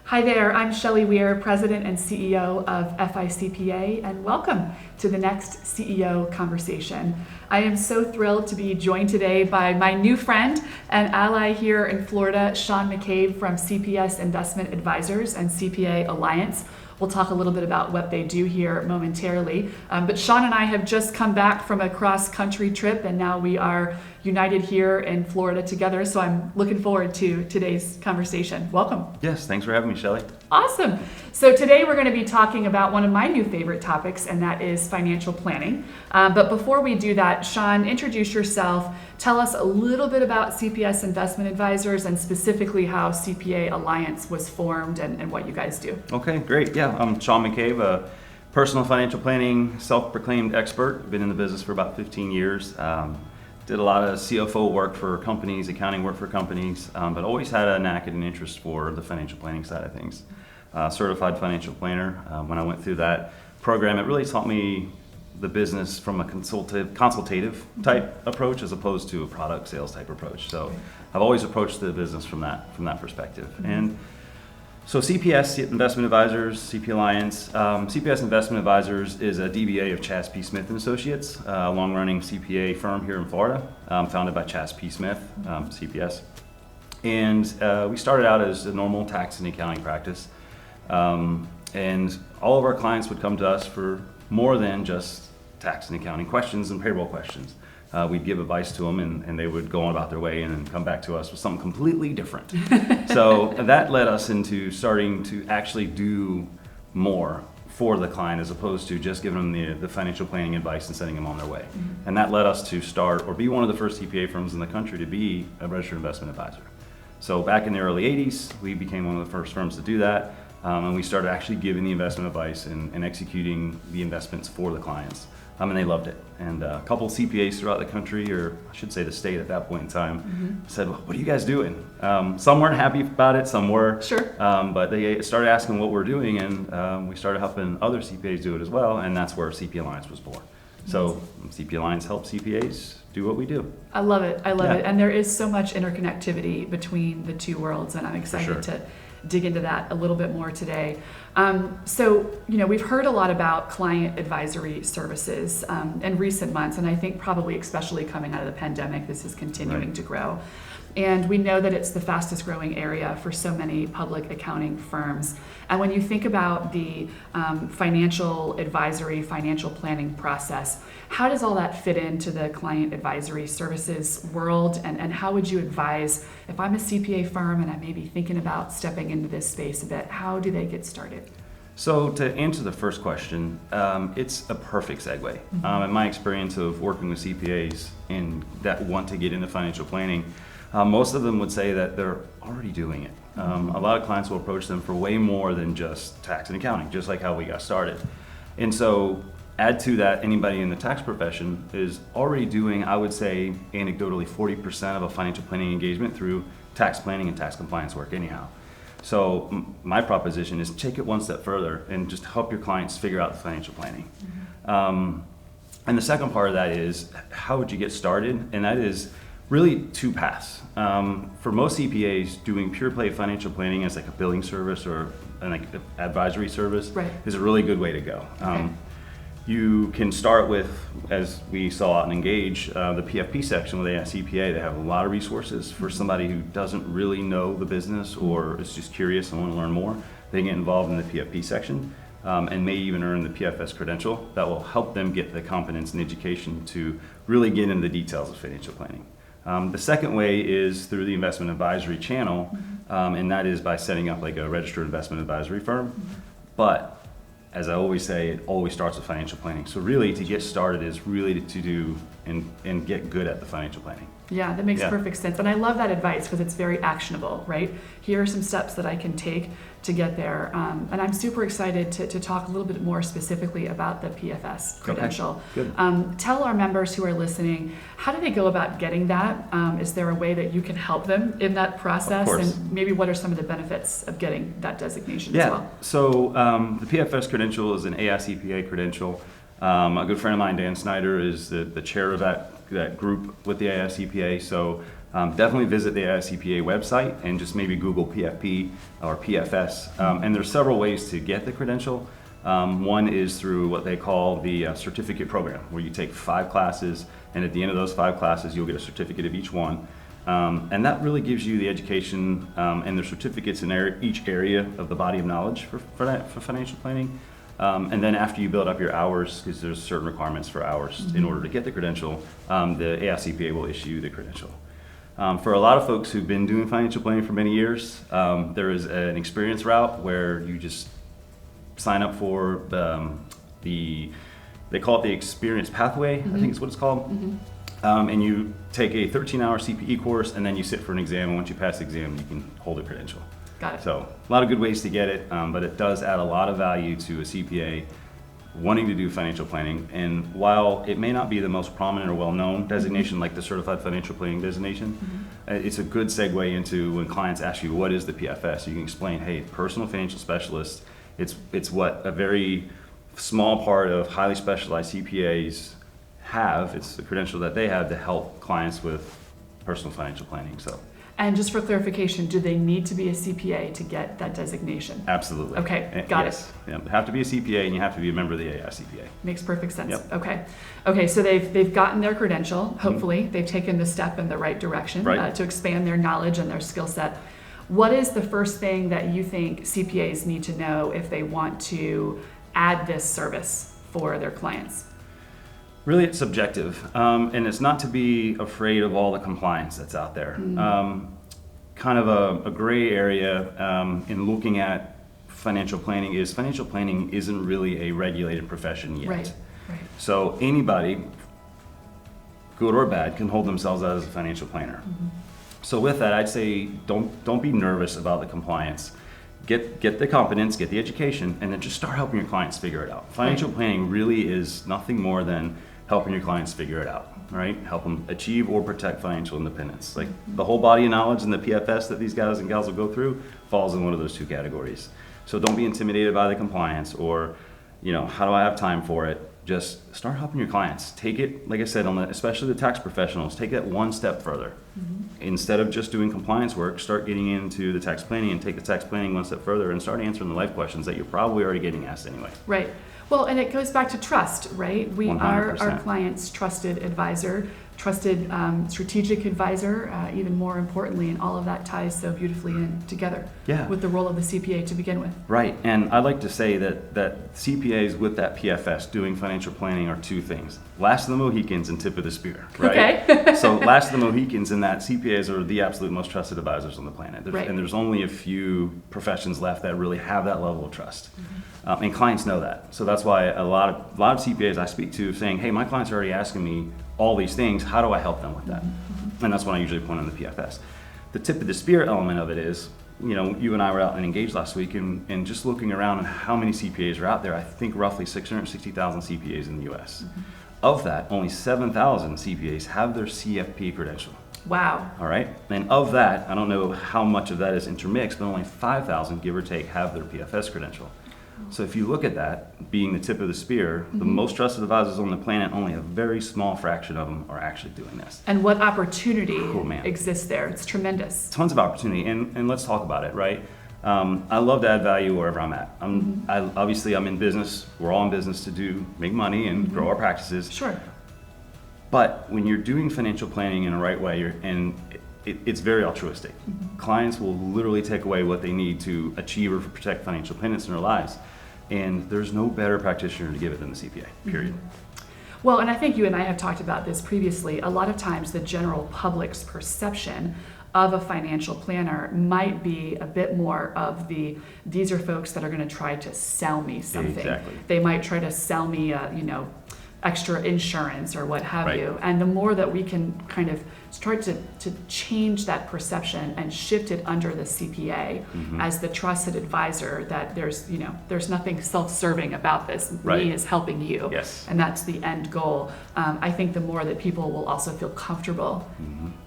Hi there, I'm Shelly Weir, President and CEO of FICPA, and welcome to the next CEO Conversation. I am so thrilled to be joined today by my new friend and ally here in Florida, Shawn McCabe from CPS Investment Advisors and CPAlliance. We'll talk a little bit about what they do here momentarily. But Shawn and I have just come back from a cross-country trip, and now we are united here in Florida together. So I'm looking forward to today's conversation. Welcome. Yes, thanks for having me, Shelly. Awesome. So today we're going to be talking about one of my new favorite topics, and that is financial planning. But before we do that, Shawn, introduce yourself. Tell us a little bit about CPS Investment Advisors and specifically how CPAlliance was formed and what you guys do. Okay, great. Yeah, I'm Shawn McCabe, a personal financial planning self-proclaimed expert. Been in the business for about 15 years. Did a lot of CFO work for companies, accounting work for companies, but always had a knack and an interest for the financial planning side of things. Certified financial planner. When I went through that program, it really taught me the business from a consultative type approach as opposed to a product sales type approach. So I've always approached the business from that perspective. And so CPS Investment Advisors, CPAlliance. CPS Investment Advisors is a DBA of Chas P. Smith & Associates, a long-running CPA firm here in Florida, founded by Chas P. Smith, CPS. And we started out as a normal tax and accounting practice. And all of our clients would come to us for more than just tax and accounting questions and payroll questions. We'd give advice to them and they would go on about their way and then come back to us with something completely different. So that led us into starting to actually do more for the client as opposed to just giving them the financial planning advice and sending them on their way. Mm-hmm. And that led us to start or be one of the first CPA firms in the country to be a registered investment advisor. So back in the early 80s, we became one of the first firms to do that. And we started actually giving the investment advice and executing the investments for the clients. And they loved it. And a couple CPAs throughout the country, or I should say the state at that point in time, said, well, what are you guys doing? Some weren't happy about it, some were. Sure. But they started asking what we're doing, and we started helping other CPAs do it as well, and that's where CPAlliance was born. So CPAlliance helps CPAs do what we do. I love it. I love it. And there is so much interconnectivity between the two worlds, and I'm excited to dig into that a little bit more today. So, we've heard a lot about client advisory services in recent months, and I think probably especially coming out of the pandemic, this is continuing to grow. And we know that it's the fastest growing area for so many public accounting firms. And when you think about the financial advisory, financial planning process, how does all that fit into the client advisory services world? And how would you advise, if I'm a CPA firm and I may be thinking about stepping into this space a bit, how do they get started? So to answer the first question, it's a perfect segue. In my experience of working with CPAs and that want to get into financial planning, most of them would say that they're already doing it. A lot of clients will approach them for way more than just tax and accounting, just like how we got started. And so add to that, anybody in the tax profession is already doing, I would say, anecdotally 40% of a financial planning engagement through tax planning and tax compliance work anyhow. So my proposition is take it one step further and just help your clients figure out the financial planning. And the second part of that is, how would you get started? And that is really two paths. For most CPAs, doing pure play financial planning as like a billing service or an advisory service is a really good way to go. You can start with, as we saw in Engage, the PFP section where they have CPA. They have a lot of resources for somebody who doesn't really know the business or is just curious and want to learn more. They get involved in the PFP section and may even earn the PFS credential that will help them get the competence and education to really get into the details of financial planning. The second way is through the investment advisory channel, and that is by setting up like a registered investment advisory firm. But as I always say, it always starts with financial planning. So really to get started is really to do and get good at the financial planning. Yeah, that makes perfect sense. And I love that advice because it's very actionable, right? Here are some steps that I can take to get there. And I'm super excited to talk a little bit more specifically about the PFS credential. Okay, good. Tell our members who are listening, how do they go about getting that? Is there a way that you can help them in that process? Of course. And maybe what are some of the benefits of getting that designation as well? So the PFS credential is an AICPA credential. A good friend of mine, Dan Snyder, is the chair of that that group with the AICPA. So definitely visit the AICPA website and just maybe Google PFP or PFS. And there's several ways to get the credential. One is through what they call the certificate program, where you take 5 classes, and at the end of those 5 classes, you'll get a certificate of each one. And that really gives you the education and the certificates in each area of the body of knowledge for financial planning. And then after you build up your hours, because there's certain requirements for hours in order to get the credential, the AICPA will issue the credential. For a lot of folks who've been doing financial planning for many years, there is an experience route where you just sign up for they call it the experience pathway, I think is what it's called. And you take a 13-hour CPE course, and then you sit for an exam, and once you pass the exam, you can hold a credential. Got it. So a lot of good ways to get it, but it does add a lot of value to a CPA wanting to do financial planning. And while it may not be the most prominent or well-known designation like the Certified Financial Planning designation, it's a good segue into when clients ask you, what is the PFS? You can explain, hey, personal financial specialist, it's what a very small part of highly specialized CPAs have. It's the credential that they have to help clients with personal financial planning. So. And just for clarification, do they need to be a CPA to get that designation? Absolutely. Okay, got it. Yeah, you have to be a CPA and you have to be a member of the AICPA. Makes perfect sense. Yep. Okay, so they've gotten their credential, hopefully. They've taken the step in the right direction to expand their knowledge and their skill set. What is the first thing that you think CPAs need to know if they want to add this service for their clients? Really, it's subjective, and it's not to be afraid of all the compliance that's out there. Kind of a gray area in looking at financial planning isn't really a regulated profession yet. Right. So anybody, good or bad, can hold themselves out as a financial planner. So with that, I'd say don't be nervous about the compliance. Get the competence, get the education, and then just start helping your clients figure it out. Financial planning really is nothing more than helping your clients figure it out, right? Help them achieve or protect financial independence. Like the whole body of knowledge and the PFS that these guys and gals will go through falls in one of those 2 categories. So don't be intimidated by the compliance or, how do I have time for it? Just start helping your clients. Take it, like I said, especially the tax professionals, take it one step further. Instead of just doing compliance work, start getting into the tax planning and take the tax planning one step further and start answering the life questions that you're probably already getting asked anyway. Right. Well, and it goes back to trust, right? We 100%. are our client's trusted advisor, trusted strategic advisor, even more importantly, and all of that ties so beautifully in together with the role of the CPA to begin with. Right, and I'd like to say that CPAs with that PFS doing financial planning are 2 things. Last of the Mohicans and tip of the spear, right? Okay. So last of the Mohicans in that CPAs are the absolute most trusted advisors on the planet. And there's only a few professions left that really have that level of trust. And clients know that. So that's why a lot of CPAs I speak to saying, hey, my clients are already asking me all these things, how do I help them with that? And that's when I usually point on the PFS. The tip of the spear element of it is, you and I were out and engaged last week and just looking around and how many CPAs are out there, I think roughly 660,000 CPAs in the US. Of that, only 7,000 CPAs have their CFP credential. Wow. All right. And of that, I don't know how much of that is intermixed, but only 5,000, give or take, have their PFS credential. So if you look at that, being the tip of the spear, the most trusted advisors on the planet, only a very small fraction of them are actually doing this. And what opportunity exists there? It's tremendous. Tons of opportunity, and let's talk about it, right? I love to add value wherever I'm at. Obviously, I'm in business. We're all in business to make money and grow our practices. Sure. But when you're doing financial planning in the right way, it's very altruistic. Clients will literally take away what they need to achieve or protect financial independence in their lives. And there's no better practitioner to give it than the CPA, period. Well, and I think you and I have talked about this previously. A lot of times the general public's perception of a financial planner might be a bit more of these are folks that are going to try to sell me something. Exactly. They might try to sell me extra insurance or what have you. And the more that we can kind of start to change that perception and shift it under the CPA as the trusted advisor, that there's nothing self-serving about this. Me is helping you. Yes. And that's the end goal. I think the more that people will also feel comfortable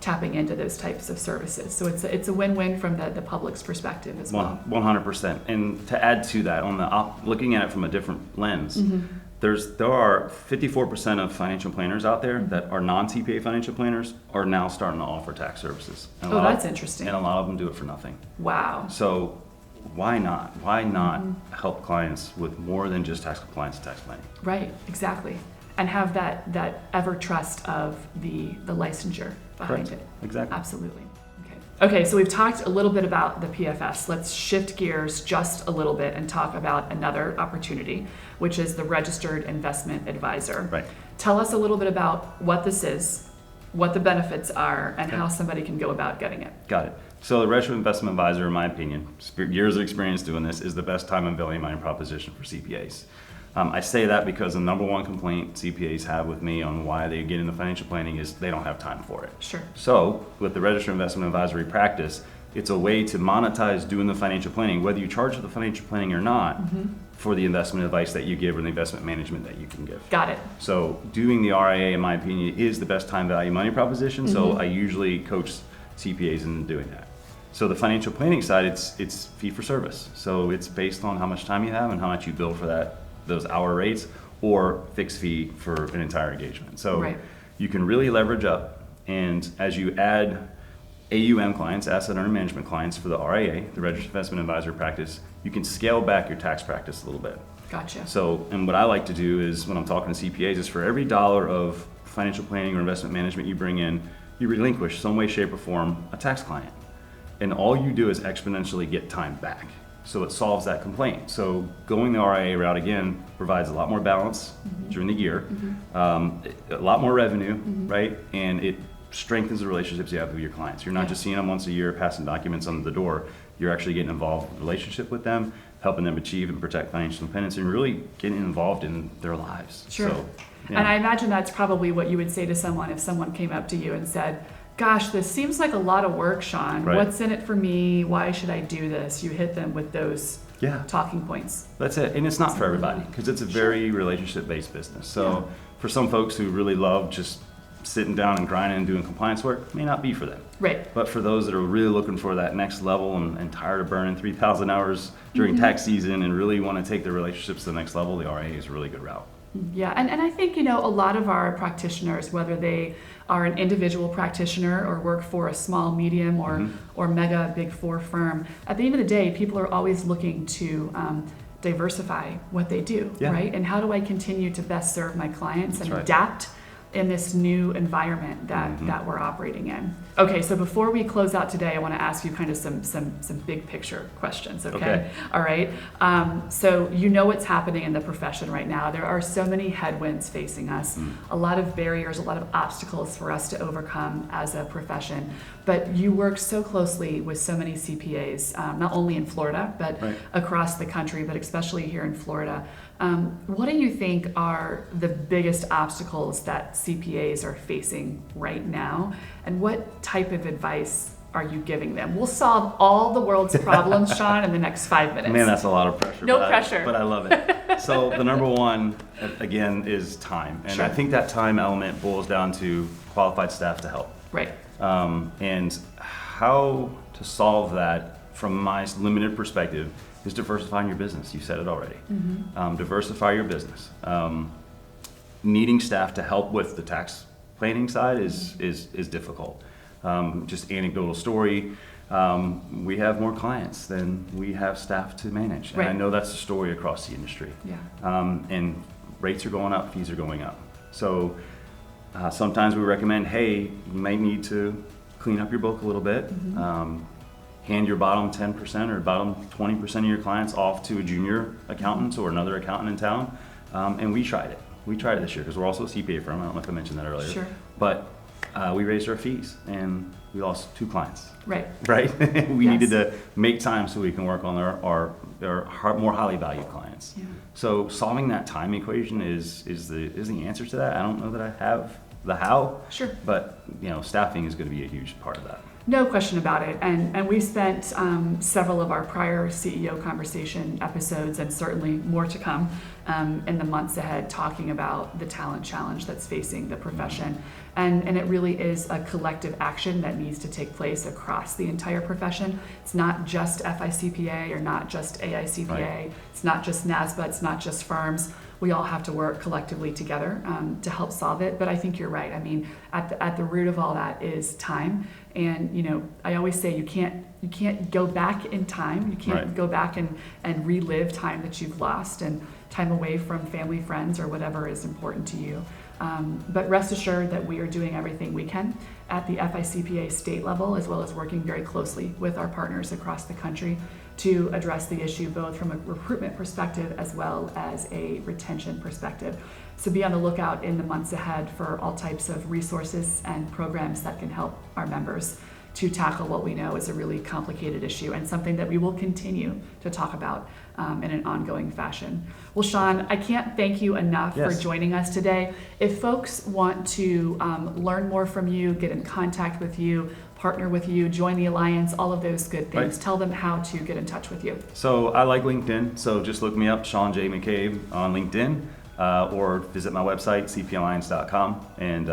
tapping into those types of services. So it's a win-win from the public's perspective as well. 100%. And to add to that, looking at it from a different lens, There are 54% of financial planners out there that are non-CPA financial planners are now starting to offer tax services. And that's interesting. And a lot of them do it for nothing. Wow. So why not? Why not help clients with more than just tax compliance and tax planning? Right, exactly. And have that ever trust of the licensure behind Correct. it. Exactly. Absolutely. Okay, so we've talked a little bit about the PFS. Let's shift gears just a little bit and talk about another opportunity, which is the Registered Investment Advisor. Right. Tell us a little bit about what this is, what the benefits are, and how somebody can go about getting it. Got it. So the Registered Investment Advisor, in my opinion, years of experience doing this, is the best time and value money proposition for CPAs. I say that because the number one complaint CPAs have with me on why they get into financial planning is they don't have time for it. Sure. So with the Registered Investment Advisory practice, it's a way to monetize doing the financial planning, whether you charge for the financial planning or not, for the investment advice that you give or the investment management that you can give. Got it. So doing the RIA, in my opinion, is the best time value money proposition. So I usually coach CPAs in doing that. So the financial planning side, it's fee for service. So it's based on how much time you have and how much you bill for those hour rates, or fixed fee for an entire engagement. So you can really leverage up, and as you add AUM clients, asset under management clients for the RIA, the Registered Investment Advisor practice, you can scale back your tax practice a little bit. Gotcha. So, and what I like to do is when I'm talking to CPAs is for every dollar of financial planning or investment management you bring in, you relinquish some way, shape, or form a tax client. And all you do is exponentially get time back. So it solves that complaint. So going the RIA route again provides a lot more balance during the year, a lot more revenue, right? And it strengthens the relationships you have with your clients. You're not just seeing them once a year, passing documents under the door. You're actually getting involved in a relationship with them, helping them achieve and protect financial independence, and really getting involved in their lives. Sure. So, And I imagine that's probably what you would say to someone if someone came up to you and said, gosh, this seems like a lot of work, Shawn. Right. What's in it for me? Why should I do this? You hit them with those talking points. That's it. And it's not for everybody because it's a very relationship-based business. So for some folks who really love just sitting down and grinding and doing compliance work, it may not be for them. Right. But for those that are really looking for that next level and tired of burning 3,000 hours during tax season and really want to take their relationships to the next level, the RIA is a really good route. Yeah, and I think, a lot of our practitioners, whether they are an individual practitioner or work for a small, medium, or mega Big Four firm, at the end of the day, people are always looking to diversify what they do, right? And how do I continue to best serve my clients and adapt in this new environment that we're operating in. Okay, so before we close out today, I want to ask you kind of some big picture questions, okay? All right, so what's happening in the profession right now. There are so many headwinds facing us, a lot of barriers, a lot of obstacles for us to overcome as a profession, but you work so closely with so many CPAs, not only in Florida, but across the country, but especially here in Florida. What do you think are the biggest obstacles that CPAs are facing right now? And what type of advice are you giving them? We'll solve all the world's problems, Shawn, in the next 5 minutes. Man, that's a lot of pressure. No pressure. But I love it. So the number one, again, is time. And I think that time element boils down to qualified staff to help. Right. And how to solve that from my limited perspective is diversifying your business. You said it already. Diversify your business. Needing staff to help with the tax planning side is difficult. Just anecdotal story. We have more clients than we have staff to manage. And I know that's a story across the industry. And rates are going up, fees are going up. So sometimes we recommend, hey, you might need to clean up your book a little bit. Hand your bottom 10% or bottom 20% of your clients off to a junior accountant or another accountant in town. And we tried it. We tried it this year because we're also a CPA firm. I don't know if I mentioned that earlier. Sure. But we raised our fees and we lost 2 clients. Right. We needed to make time so we can work on our more highly valued clients. So solving that time equation is the answer to that. I don't know that I have the how. Sure. But staffing is going to be a huge part of that. No question about it. And we spent several of our prior CEO conversation episodes, and certainly more to come in the months ahead, talking about the talent challenge that's facing the profession. And it really is a collective action that needs to take place across the entire profession. It's not just FICPA or not just AICPA. It's not just NASBA. It's not just firms. we all have to work collectively together to help solve it. But I think you're right. I mean, at the root of all that is time. And I always say you can't go back in time. You can't go back and relive time that you've lost and time away from family, friends, or whatever is important to you. But rest assured that we are doing everything we can at the FICPA state level, as well as working very closely with our partners across the country to address the issue both from a recruitment perspective as well as a retention perspective. So be on the lookout in the months ahead for all types of resources and programs that can help our members to tackle what we know is a really complicated issue and something that we will continue to talk about in an ongoing fashion. Well, Shawn, I can't thank you enough for joining us today. If folks want to learn more from you, get in contact with you, partner with you, join the Alliance, all of those good things, tell them how to get in touch with you. So I like LinkedIn, so just look me up, Shawn J. McCabe on LinkedIn. Or visit my website, CPAlliance.com, and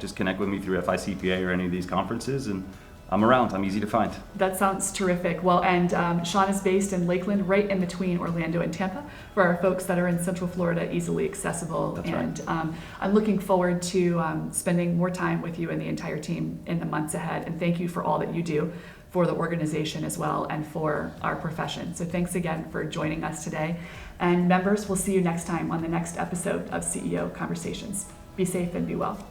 just connect with me through FICPA or any of these conferences, and I'm around. I'm easy to find. That sounds terrific. Well, and Shawn is based in Lakeland, right in between Orlando and Tampa, for our folks that are in Central Florida, easily accessible. That's and I'm looking forward to spending more time with you and the entire team in the months ahead. And thank you for all that you do for the organization as well and for our profession. So thanks again for joining us today. And members, we'll see you next time on the next episode of CEO Conversations. Be safe and be well.